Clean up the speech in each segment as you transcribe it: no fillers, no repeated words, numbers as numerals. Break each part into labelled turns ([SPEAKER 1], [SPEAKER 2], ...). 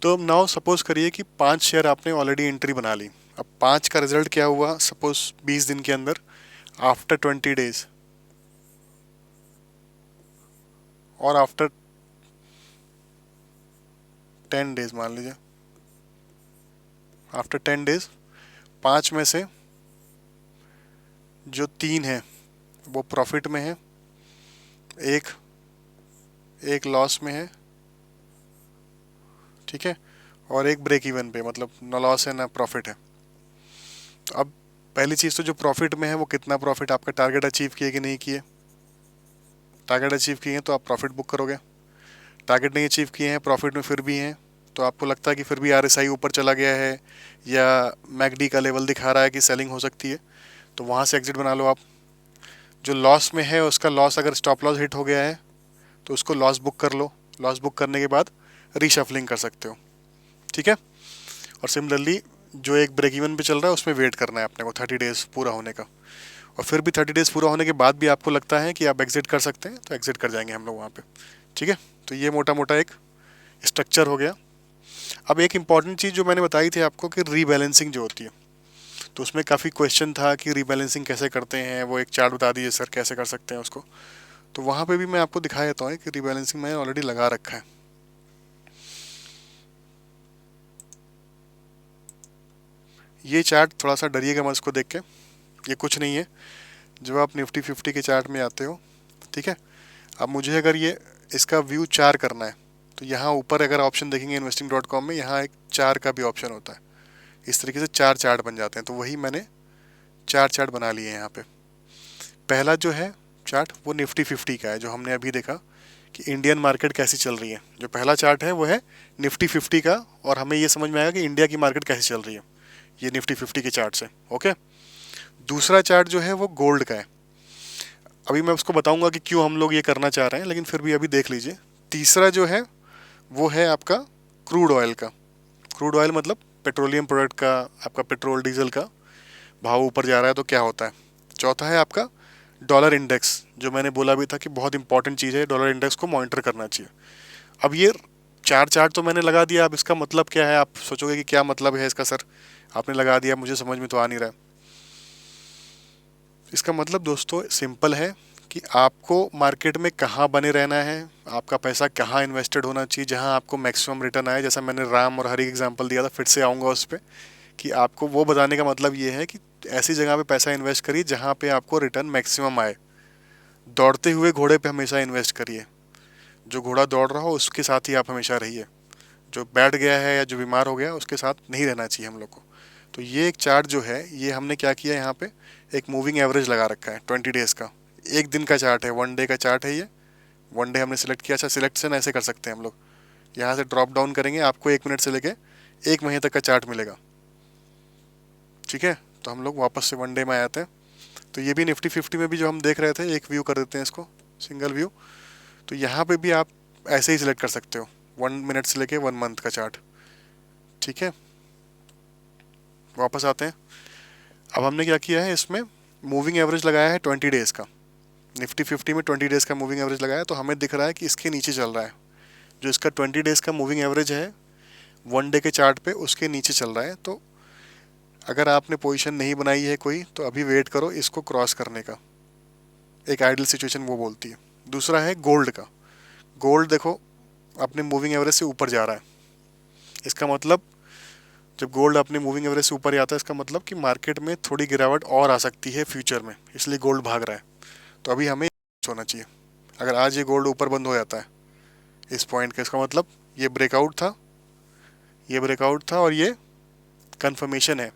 [SPEAKER 1] तो now suppose करिए कि 5 शेयर आपने ऑलरेडी एंट्री बना ली। अब 5 का रिजल्ट क्या हुआ, सपोज 20 दिन के अंदर, आफ्टर 20 डेज और आफ्टर 10 डेज, मान लीजिए आफ्टर 10 डेज 5 में से जो 3 है वो प्रॉफिट में है, एक एक लॉस में है, ठीक है, और एक ब्रेक इवन पे, मतलब ना लॉस है ना प्रॉफिट है। तो अब पहली चीज़ तो जो प्रॉफिट में है वो कितना प्रॉफिट, आपका टारगेट अचीव किए कि नहीं किए। टारगेट अचीव किए हैं तो आप प्रॉफिट बुक करोगे। टारगेट नहीं अचीव किए हैं, प्रॉफिट में फिर भी हैं, तो आपको लगता है कि फिर भी आरएसआई ऊपर चला गया है या मैकडी का लेवल दिखा रहा है कि सेलिंग हो सकती है, तो वहाँ से एग्जिट बना लो आप। जो लॉस में है उसका लॉस, अगर स्टॉप लॉस हिट हो गया है तो उसको लॉस बुक कर लो। लॉस बुक करने के बाद रीशफलिंग कर सकते हो, ठीक है। और सिमिलरली जो एक ब्रेक इवन पे चल रहा है उसमें वेट करना है अपने को 30 डेज पूरा होने का। और फिर भी 30 डेज पूरा होने के बाद भी आपको लगता है कि आप एग्जिट कर सकते हैं तो एग्जिट कर जाएंगे हम लोग वहाँ पे, ठीक है। तो ये मोटा मोटा एक स्ट्रक्चर हो गया। अब एक इम्पॉर्टेंट चीज़ जो मैंने बताई थी आपको कि रीबैलेंसिंग जो होती है, तो उसमें काफ़ी क्वेश्चन था कि रीबैलेंसिंग कैसे करते हैं, वो एक चार्ट बता दीजिए सर कैसे कर सकते हैं उसको। तो वहाँ पे भी मैं आपको दिखा देता हूँ कि रीबैलेंसिंग मैंने ऑलरेडी लगा रखा है। ये चार्ट थोड़ा सा डरिएगा मत इसको देख के, ये कुछ नहीं है। जब आप निफ्टी 50 के चार्ट में आते हो, ठीक है, अब मुझे अगर ये इसका व्यू चार करना है तो यहाँ ऊपर अगर ऑप्शन देखेंगे investing.com में, यहाँ एक चार का भी ऑप्शन होता है। इस तरीके से चार चार्ट बन जाते हैं, तो वही मैंने चार चार्ट बना लिए हैं यहाँ पे। पहला जो है चार्ट वो निफ्टी 50 का है, जो हमने अभी देखा कि इंडियन मार्केट कैसी चल रही है। जो पहला चार्ट है वो है निफ्टी 50 का, और हमें ये समझ में आएगा कि इंडिया की मार्केट कैसी चल रही है, ये निफ्टी 50 के चार्ट से, ओके। दूसरा चार्ट जो है वो गोल्ड का है। अभी मैं उसको बताऊंगा कि क्यों हम लोग ये करना चाह रहे हैं, लेकिन फिर भी अभी देख लीजिए। तीसरा जो है वो है आपका क्रूड ऑयल का। क्रूड ऑयल मतलब पेट्रोलियम प्रोडक्ट का, आपका पेट्रोल डीजल का भाव ऊपर जा रहा है तो क्या होता है। चौथा है आपका डॉलर इंडेक्स, जो मैंने बोला भी था कि बहुत इंपॉर्टेंट चीज़ है, डॉलर इंडेक्स को मॉनिटर करना चाहिए। अब ये चार चार्ट तो मैंने लगा दिया, अब इसका मतलब क्या है, आप सोचोगे कि क्या मतलब है इसका सर, आपने लगा दिया, मुझे समझ में तो आ नहीं रहा है। इसका मतलब दोस्तों सिंपल है कि आपको मार्केट में कहाँ बने रहना है, आपका पैसा कहाँ इन्वेस्टेड होना चाहिए जहाँ आपको मैक्सिमम रिटर्न आए। जैसा मैंने राम और हरी एग्जांपल दिया था, फिर से आऊँगा उस पर, कि आपको वो बताने का मतलब ये है कि ऐसी जगह पे पैसा इन्वेस्ट करिए जहाँ पे आपको रिटर्न मैक्सिमम आए। दौड़ते हुए घोड़े पे हमेशा इन्वेस्ट करिए, जो घोड़ा दौड़ रहा हो उसके साथ ही आप हमेशा रहिए। जो बैठ गया है या जो बीमार हो गया उसके साथ नहीं रहना चाहिए हम लोग को। तो ये एक चार्ट जो है, ये हमने क्या किया यहाँ पे, एक मूविंग एवरेज लगा रखा है 20 डेज का। एक दिन का चार्ट है, 1 डे का चार्ट है ये। 1 डे हमने सिलेक्ट किया। अच्छा, सिलेक्शन ऐसे कर सकते हैं हम लोग, यहाँ से ड्रॉप डाउन करेंगे, आपको 1 मिनट से लेके 1 महीने तक का चार्ट मिलेगा, ठीक है। तो हम लोग वापस से 1 डे में आते हैं। तो ये भी निफ्टी 50 में भी जो हम देख रहे थे, एक व्यू कर देते हैं इसको, सिंगल व्यू। तो यहाँ पे भी आप ऐसे ही सिलेक्ट कर सकते हो, 1 मिनट से लेके 1 मंथ का चार्ट, ठीक है। वापस आते हैं। अब हमने क्या किया है, इसमें मूविंग एवरेज लगाया है 20 डेज का। निफ्टी 50 में 20 डेज का मूविंग एवरेज लगाया है, तो हमें दिख रहा है कि इसके नीचे चल रहा है। जो इसका 20 डेज का मूविंग एवरेज है 1 डे के चार्ट पे, उसके नीचे चल रहा है। तो अगर आपने पोजीशन नहीं बनाई है कोई, तो अभी वेट करो इसको क्रॉस करने का। एक आइडल सिचुएशन वो बोलती है। दूसरा है गोल्ड का। गोल्ड देखो अपने मूविंग एवरेज से ऊपर जा रहा है। इसका मतलब जब गोल्ड अपने मूविंग एवरेज से ऊपर आता है, इसका मतलब कि मार्केट में थोड़ी गिरावट और आ सकती है फ्यूचर में, इसलिए गोल्ड भाग रहा है। तो अभी हमें होना चाहिए। अगर आज ये गोल्ड ऊपर बंद हो जाता है इस पॉइंट का, इसका मतलब ये ब्रेकआउट था, ये ब्रेकआउट था और ये कंफर्मेशन है।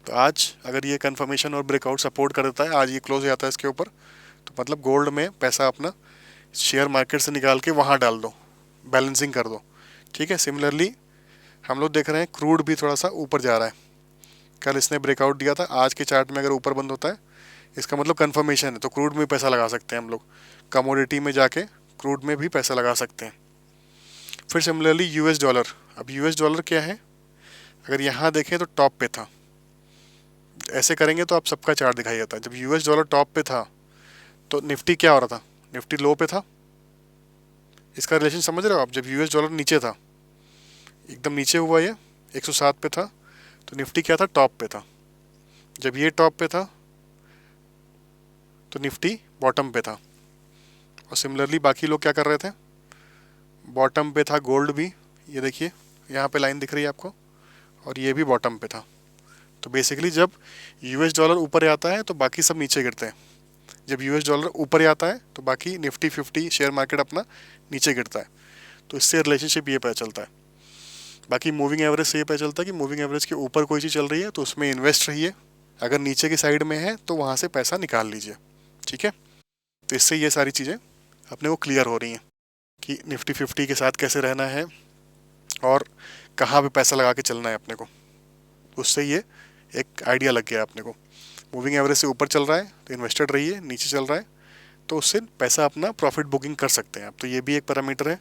[SPEAKER 1] तो आज अगर ये कंफर्मेशन और ब्रेकआउट सपोर्ट कर देता है, आज ये क्लोज हो जाता है इसके ऊपर, तो मतलब गोल्ड में पैसा अपना शेयर मार्केट से निकाल के वहाँ डाल दो, बैलेंसिंग कर दो, ठीक है। सिमिलरली हम लोग देख रहे हैं क्रूड भी थोड़ा सा ऊपर जा रहा है। कल इसने ब्रेकआउट दिया था, आज के चार्ट में अगर ऊपर बंद होता है इसका मतलब कंफर्मेशन है, तो क्रूड में पैसा लगा सकते हैं हम लोग। कमोडिटी में जाके क्रूड में भी पैसा लगा सकते हैं। फिर सिमिलरली यूएस डॉलर। अब यूएस डॉलर क्या है, अगर यहाँ देखें तो टॉप पे था। ऐसे करेंगे तो आप सबका चार्ट दिखाई देता है। जब यूएस डॉलर टॉप पे था तो निफ्टी क्या हो रहा था, निफ्टी लो पे था। इसका रिलेशन समझ रहे हो आप, जब यूएस डॉलर नीचे था एकदम नीचे हुआ ये 107 पे था, तो निफ्टी क्या था, टॉप पे था। जब ये टॉप पे था तो निफ्टी बॉटम पे था। और सिमिलरली बाकी लोग क्या कर रहे थे, बॉटम पे था गोल्ड भी, ये देखिए यहाँ पे लाइन दिख रही है आपको, और ये भी बॉटम पे था। तो बेसिकली जब यूएस डॉलर ऊपर आता है तो बाकी सब नीचे गिरते हैं, जब यूएस डॉलर ऊपर आता है तो बाकी निफ्टी 50 शेयर मार्केट अपना नीचे गिरता है। तो इससे रिलेशनशिप ये पता चलता है। बाकी मूविंग एवरेज से ये पता चलता है कि मूविंग एवरेज के ऊपर कोई चीज़ चल रही है तो उसमें इन्वेस्ट रहिए, अगर नीचे की साइड में है तो वहाँ से पैसा निकाल लीजिए। ठीक है, तो इससे ये सारी चीज़ें अपने को क्लियर हो रही हैं कि निफ्टी 50 के साथ कैसे रहना है और कहाँ पे पैसा लगा के चलना है अपने को। उससे ये एक आइडिया लग गया अपने को। मूविंग एवरेज से ऊपर चल रहा है तो इन्वेस्टेड रहिए, नीचे चल रहा है तो उससे पैसा अपना प्रॉफिट बुकिंग कर सकते हैं आप। तो ये भी एक पैरामीटर है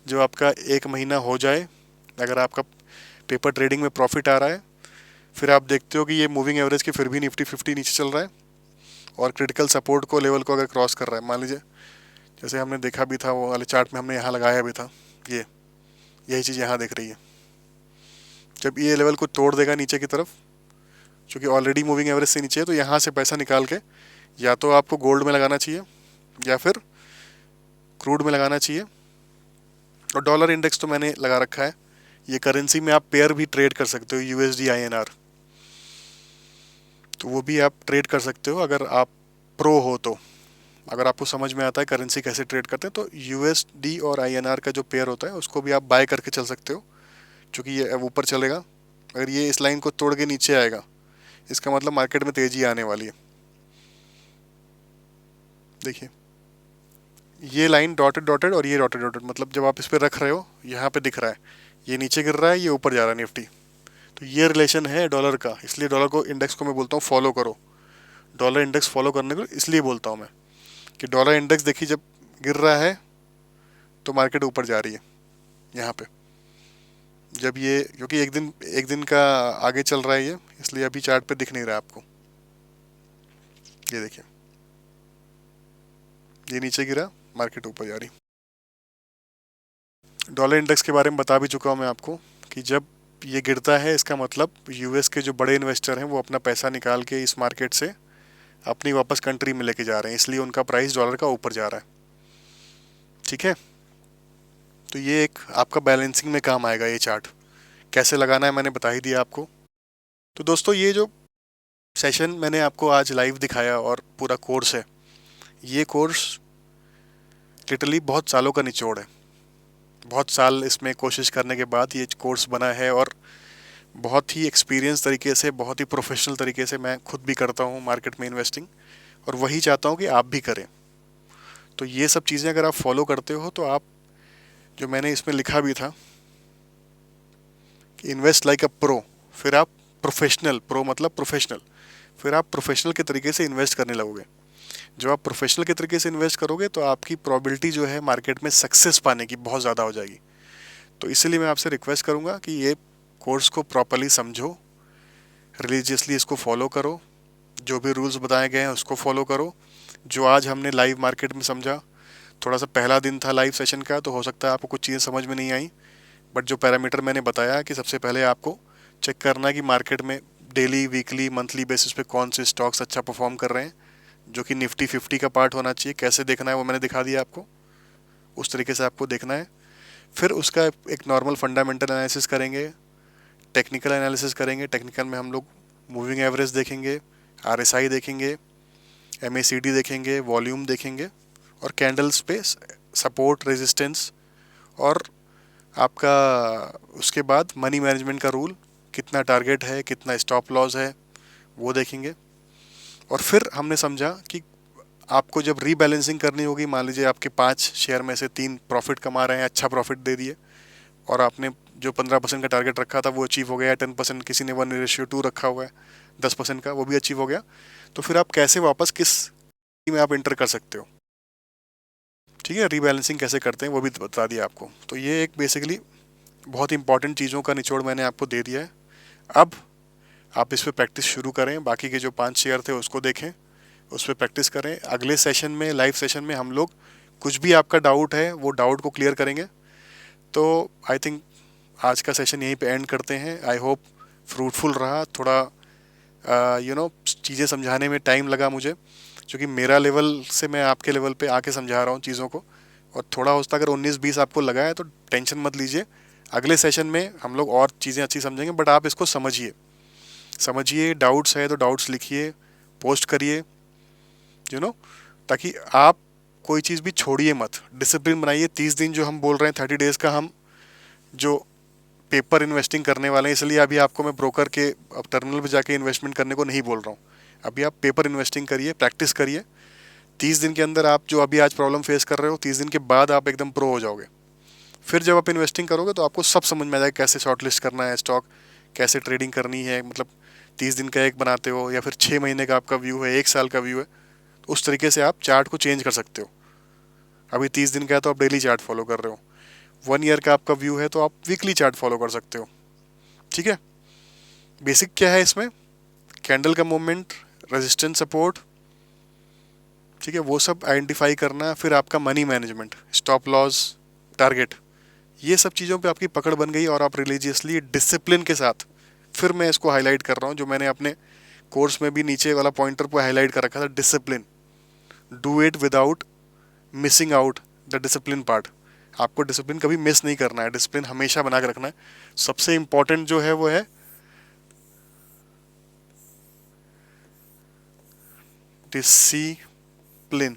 [SPEAKER 1] जो आपका एक महीना हो जाए, अगर आपका पेपर ट्रेडिंग में प्रॉफिट आ रहा है, फिर आप देखते हो कि ये मूविंग एवरेज के फिर भी निफ्टी 50 नीचे चल रहा है और क्रिटिकल सपोर्ट को लेवल को अगर क्रॉस कर रहा है, मान लीजिए जैसे हमने देखा भी था वो वाले चार्ट में, हमने यहाँ लगाया भी था, ये यही चीज़ यहाँ दिख रही है। जब ये लेवल को तोड़ देगा नीचे की तरफ, क्योंकि ऑलरेडी मूविंग एवरेज से नीचे है, तो यहाँ से पैसा निकाल के या तो आपको गोल्ड में लगाना चाहिए या फिर क्रूड में लगाना चाहिए। और डॉलर इंडेक्स तो मैंने लगा रखा है, ये करेंसी में आप पेयर भी ट्रेड कर सकते हो, यूएसडी INR, तो वो भी आप ट्रेड कर सकते हो अगर आप प्रो हो तो। अगर आपको समझ में आता है करेंसी कैसे ट्रेड करते हैं तो USD और INR का जो पेयर होता है उसको भी आप बाय करके चल सकते हो, क्योंकि ये अब ऊपर चलेगा। अगर ये इस लाइन को तोड़ के नीचे आएगा, इसका मतलब मार्केट में तेजी आने वाली है। देखिए ये लाइन डॉटेड डॉटेड और ये डॉटेड डॉटेड, मतलब जब आप इस पर रख रहे हो यहाँ पे दिख रहा है ये नीचे गिर रहा है, ये ऊपर जा रहा है निफ्टी। तो ये रिलेशन है डॉलर का, इसलिए डॉलर को इंडेक्स को मैं बोलता हूँ फॉलो करो। डॉलर इंडेक्स फॉलो करने को इसलिए बोलता हूँ मैं कि डॉलर इंडेक्स देखिए जब गिर रहा है तो मार्केट ऊपर जा रही है यहाँ पे। जब ये क्योंकि एक दिन का आगे चल रहा है ये, इसलिए अभी चार्ट पे दिख नहीं रहा है आपको। ये देखिए ये नीचे गिरा, मार्केट ऊपर जा रही। डॉलर इंडेक्स के बारे में बता भी चुका हूँ मैं आपको कि जब ये गिरता है इसका मतलब यूएस के जो बड़े इन्वेस्टर हैं वो अपना पैसा निकाल के इस मार्केट से अपनी वापस कंट्री में लेके जा रहे हैं, इसलिए उनका प्राइस डॉलर का ऊपर जा रहा है। ठीक है, तो ये एक आपका बैलेंसिंग में काम आएगा। ये चार्ट कैसे लगाना है मैंने बता ही दिया आपको। तो दोस्तों ये जो सेशन मैंने आपको आज लाइव दिखाया और पूरा कोर्स है, ये कोर्स लिटरली बहुत सालों का निचोड़ है। बहुत साल इसमें कोशिश करने के बाद ये कोर्स बना है और बहुत ही एक्सपीरियंस तरीके से, बहुत ही प्रोफेशनल तरीके से मैं खुद भी करता हूँ मार्केट में इन्वेस्टिंग, और वही चाहता हूँ कि आप भी करें। तो ये सब चीज़ें अगर आप फॉलो करते हो तो आप, जो मैंने इसमें लिखा भी था कि इन्वेस्ट लाइक अ प्रो, फिर आप प्रोफेशनल, प्रो मतलब प्रोफेशनल, फिर आप प्रोफेशनल के तरीके से इन्वेस्ट करने लगोगे। जब आप प्रोफेशनल के तरीके से इन्वेस्ट करोगे तो आपकी प्रोबेबिलिटी जो है मार्केट में सक्सेस पाने की बहुत ज़्यादा हो जाएगी। तो इसलिए मैं आपसे रिक्वेस्ट करूँगा कि ये कोर्स को प्रॉपरली समझो, रिलीजियसली इसको फॉलो करो, जो भी रूल्स बताए गए हैं उसको फॉलो करो। जो आज हमने लाइव मार्केट में समझा, थोड़ा सा पहला दिन था लाइव सेशन का, तो हो सकता है आपको कुछ चीज़ें समझ में नहीं आई, बट जो पैरामीटर मैंने बताया कि सबसे पहले आपको चेक करना है कि मार्केट में डेली, वीकली, मंथली बेसिस पे कौन से स्टॉक्स अच्छा परफॉर्म कर रहे हैं, जो कि निफ्टी 50 का पार्ट होना चाहिए। कैसे देखना है वो मैंने दिखा दिया आपको, उस तरीके से आपको देखना है। फिर उसका एक नॉर्मल फंडामेंटल एनालिसिस करेंगे, टेक्निकल एनालिसिस करेंगे। टेक्निकल में हम लोग मूविंग एवरेज देखेंगे, RSI देखेंगे, MACD देखेंगे, वॉल्यूम देखेंगे, और कैंडल्स पे सपोर्ट, रेजिस्टेंस, और आपका उसके बाद मनी मैनेजमेंट का रूल, कितना टारगेट है, कितना स्टॉप लॉस है, वो देखेंगे। और फिर हमने समझा कि आपको जब रीबैलेंसिंग करनी होगी, मान लीजिए आपके 5 शेयर में से 3 प्रॉफिट कमा रहे हैं, अच्छा प्रॉफिट दे दिए, और आपने जो 15% का टारगेट रखा था वो अचीव हो गया, 10% किसी ने 1:2 रखा हुआ है 10% का, वो भी अचीव हो गया, तो फिर आप कैसे वापस किस में आप इंटर कर सकते हो। ठीक है, रीबैलेंसिंग कैसे करते हैं वो भी बता दिया आपको। तो ये एक बेसिकली बहुत इंपॉर्टेंट चीज़ों का निचोड़ मैंने आपको दे दिया है। अब आप इस पर प्रैक्टिस शुरू करें, बाकी के जो 5 शेयर थे उसको देखें, उस पर प्रैक्टिस करें। अगले सेशन में, लाइव सेशन में, हम लोग कुछ भी आपका डाउट है वो डाउट को क्लियर करेंगे। तो आई थिंक आज का सेशन यहीं पे एंड करते हैं। आई होप फ्रूटफुल रहा। थोड़ा चीज़ें समझाने में टाइम लगा मुझे, क्योंकि मेरा लेवल से मैं आपके लेवल पे आके समझा रहा हूँ चीज़ों को। और थोड़ा हो सकता है अगर 19-20 आपको लगा है तो टेंशन मत लीजिए, अगले सेशन में हम लोग और चीज़ें अच्छी समझेंगे। बट आप इसको समझिए, डाउट्स है तो डाउट्स लिखिए, पोस्ट करिए, ताकि आप कोई चीज़ भी छोड़िए मत। डिसिप्लिन बनाइए। 30 दिन जो हम बोल रहे हैं, 30 डेज़ का हम जो पेपर इन्वेस्टिंग करने वाले हैं, इसलिए अभी आपको मैं ब्रोकर के अब टर्मिनल पे जाके इन्वेस्टमेंट करने को नहीं बोल रहा हूँ। अभी आप पेपर इन्वेस्टिंग करिए, प्रैक्टिस करिए। 30 दिन के अंदर आप जो अभी आज प्रॉब्लम फेस कर रहे हो, 30 दिन के बाद आप एकदम प्रो हो जाओगे। फिर जब आप इन्वेस्टिंग करोगे तो आपको सब समझ में आ जाएगा, कैसे शॉर्ट लिस्ट करना है स्टॉक, कैसे ट्रेडिंग करनी है। मतलब 30 दिन का एक बनाते हो या फिर 6 महीने का आपका व्यू है, 1 साल का व्यू है, तो उस तरीके से आप चार्ट को चेंज कर सकते हो। अभी 30 दिन का है तो आप डेली चार्ट फॉलो कर रहे हो। 1 ईयर का आपका व्यू है तो आप वीकली चार्ट फॉलो कर सकते हो। ठीक है। बेसिक क्या है इसमें, कैंडल का मूवमेंट, रेजिस्टेंस, सपोर्ट, ठीक है, वो सब आइडेंटिफाई करना। फिर आपका money management, stop loss, target, ये सब चीज़ों पे आपकी पकड़ बन गई और आप रिलीजियसली डिसिप्लिन के साथ, फिर मैं इसको हाईलाइट कर रहा हूँ जो मैंने अपने कोर्स में भी नीचे वाला पॉइंटर पे हाईलाइट कर रखा था, discipline. Do it without missing out the discipline part. आपको डिसिप्लिन कभी मिस नहीं करना है, डिसिप्लिन हमेशा बना के रखना है। सबसे इंपॉर्टेंट जो है वो है डिसिप्लिन,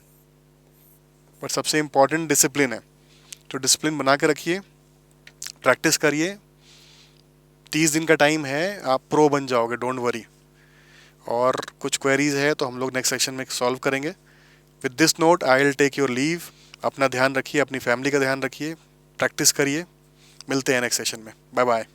[SPEAKER 1] पर सबसे इंपॉर्टेंट डिसिप्लिन है। तो डिसिप्लिन बना के रखिए, प्रैक्टिस करिए। 30 दिन का टाइम है, आप प्रो बन जाओगे, डोंट वरी। और कुछ क्वेरीज है तो हम लोग नेक्स्ट सेक्शन में सॉल्व करेंगे। With this note I will take your leave. अपना ध्यान रखिए, अपनी फैमिली का ध्यान रखिए, प्रैक्टिस करिए। मिलते हैं नेक्स्ट सेशन में। Bye bye.